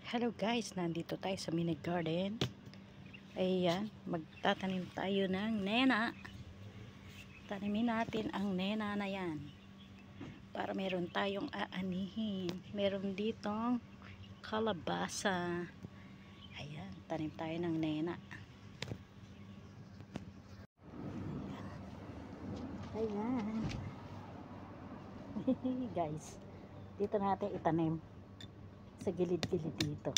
Hello guys, nandito tayo sa mini garden. Ayan, magtatanim tayo ng nena. Tanimin natin ang nena na yan para meron tayong aanihin. Meron ditong kalabasa. Ayan, tanim tayo ng nena. Ayan. Guys, dito natin itanim sa gilid-gilid dito.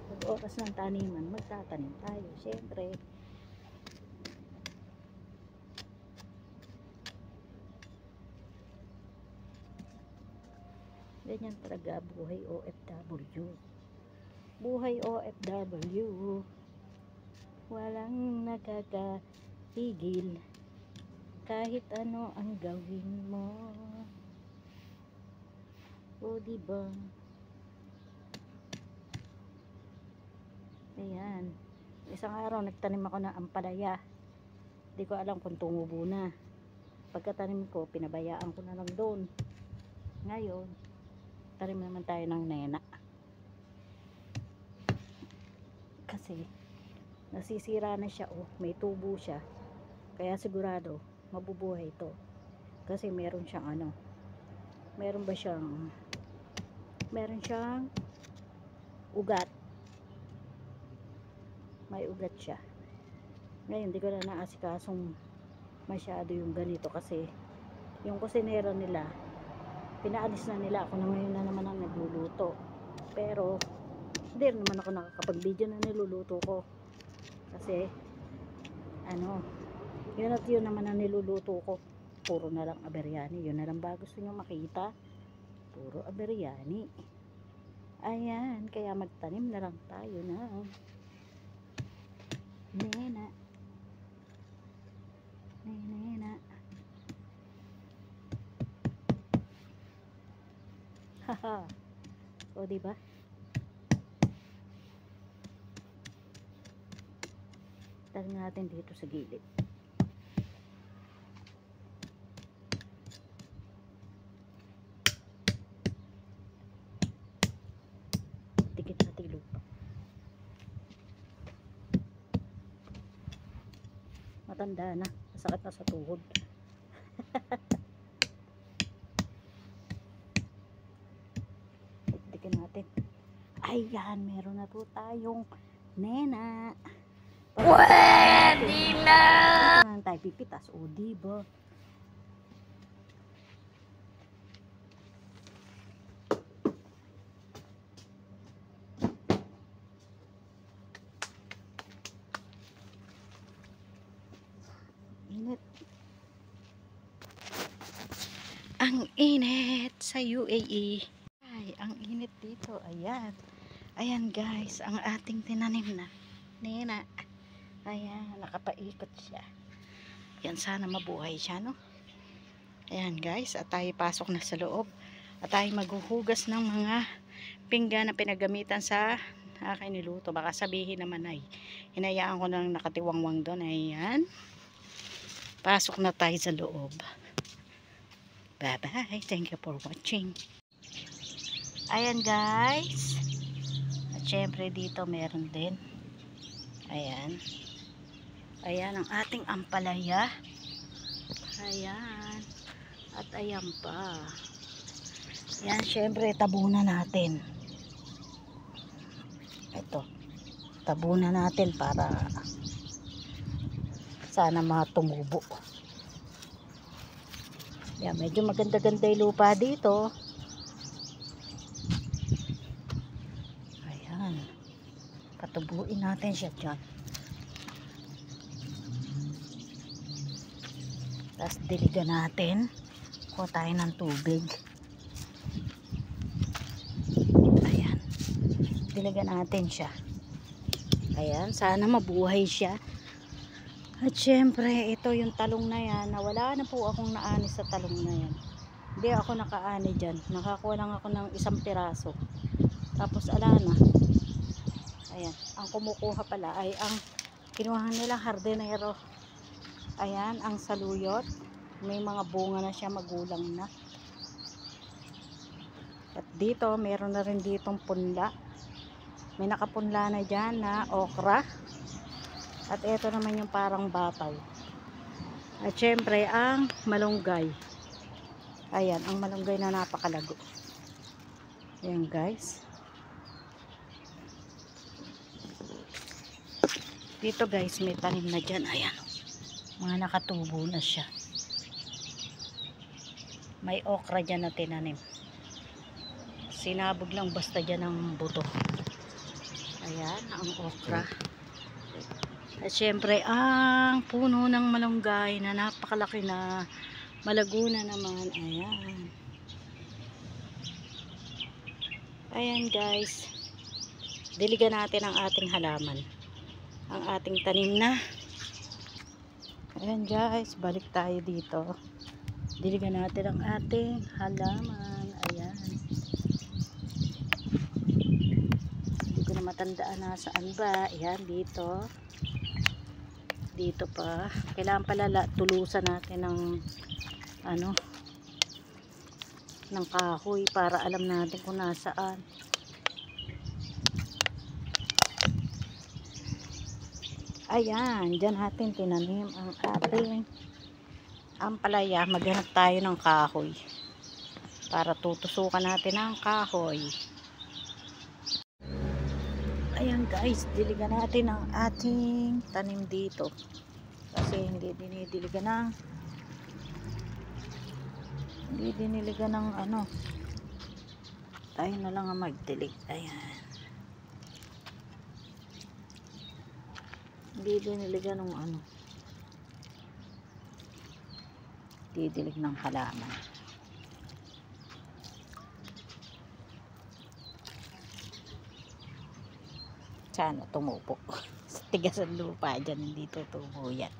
Pag oras ng taniman, magtatanim tayo syempre. Ganyan talaga buhay OFW. Buhay OFW. Walang nakakahigil kahit ano ang gawin mo. O diba? Ayan. Isang araw nagtanim ako ng ampalaya. Hindi ko alam kung tumubo na. Pagkatanim ko, pinabayaan ko na lang doon. Ngayon, tanim naman tayo ng nena. Kasi nasisira na siya, oh, may tubo siya, kaya sigurado mabubuhay ito kasi meron siyang meron siyang ugat, may ugat siya. Ngayon hindi ko na naasikasong masyado yung ganito kasi yung kusinero nila pinaalis na nila, ako na ngayon na naman ang nagluluto, pero hindi naman ako nakakapag-video na niluluto ko kasi yun naman ang niluluto ko, puro na lang aberyani. Yun na lang ba gusto nyo makita? Puro aberyani. Ayan, kaya magtanim na lang tayo na nena. Haha. O diba? Tanim natin dito sa gilid. Dikit natin lupa. Matanda na, masakit na sa tuhod. Dikin natin. Ayan, meron na po tayong nena. Pwede na! Ito tayo pipitas, o diba? Init. Ang init sa UAE. Ay, ang init dito. Ayan. Ayan guys, ang ating tinanim na nena. Ayan, nakapaikot siya. Yan, sana mabuhay siya, no? Ayan guys, at tayo pasok na sa loob. At tayo maghuhugas ng mga pinggan na pinagamitan sa aking niluto. Baka sabihin naman ay hinayaan ko nang nakatiwangwang doon. Ayan. Pasok na tayo sa loob. Bye bye. Thank you for watching. Ayan guys. At syempre dito meron din. Ayan. Ayan ang ating ampalaya. Ayan. At ayan pa. Ayan, syempre tabunan natin. Ito. Tabunan natin para sana matumubo. Ayan, medyo maganda-ganda yung lupa dito. Ayan. Patubuin natin siya dyan. Tapos diligan natin. Kuha tayo ng tubig. Ayan. Diligan natin siya. Ayan. Sana mabuhay siya. At syempre, ito yung talong na yan. Wala na po akong naani sa talong na yan. Hindi ako nakaani dyan. Nakakuha lang ako ng isang piraso. Tapos ala na. Ayan. Ang kumukuha pala ay ang kinuha nilang hardinero. Ayan, ang saluyot. May mga bunga na siya, magulang na. At dito, meron na rin ditong punla. May nakapunla na dyan na okra. At ito naman yung parang bataw. At syempre, ang malunggay. Ayan, ang malunggay na napakalago. Ayan guys. Dito guys, may tanim na dyan. Ayan. Mga nakatubo na siya. May okra dyan na tinanim. Sinabog lang basta dyan ng buto. Ayan, ang okra. At syempre, ang puno ng malunggay na napakalaki na, malago na naman. Ayan. Ayan guys. Diligan natin ang ating halaman. Ang ating tanim na. Ayan guys, balik tayo dito. Diligan natin ang ating halaman. Ayan. Hindi ko na matandaan na saan ba. Ayan, dito. Dito pa. Kailangan pala tulusan natin ng ano, ng kahoy para alam natin kung nasaan. Ayan, dyan natin tinanim ang ating ampalaya. Maghanap tayo ng kahoy para tutusukan natin ang kahoy. Ayan guys, diligan natin ang ating tanim dito kasi hindi dinidiligan ng ano, tayo na lang ang magdilig. Ayan, hindi diniligan ng ano, didilig ng halaman. Sana tumupo. Sa tigas ng lupa dyan, hindi tutubo yan.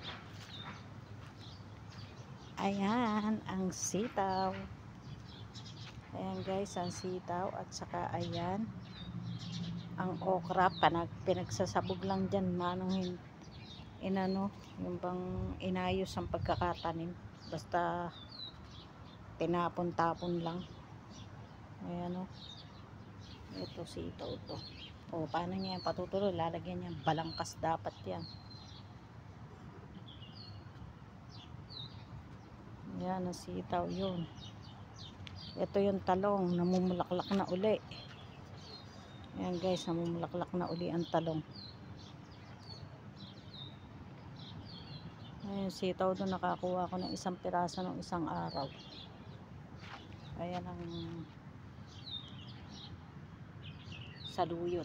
Ayan, ang sitaw. Ayan guys, ang sitaw. At saka ayan, ang okra. Pinagsasabog lang dyan, manong inano, yung bang inayos ang pagkakatanim. Basta tinapon-tapon lang. Ayan o. Ito sitaw to. O, paano niya yung patutuloy? Lalagyan niya balangkas dapat yan. Yan ang sitaw yun. Ito yung talong, namumulaklak na uli. Ayan guys, namumulaklak na uli ang talong. Ayan, sitaw doon, nakakuha ko ng isang piraso ng isang araw. Ayan ang saluyot.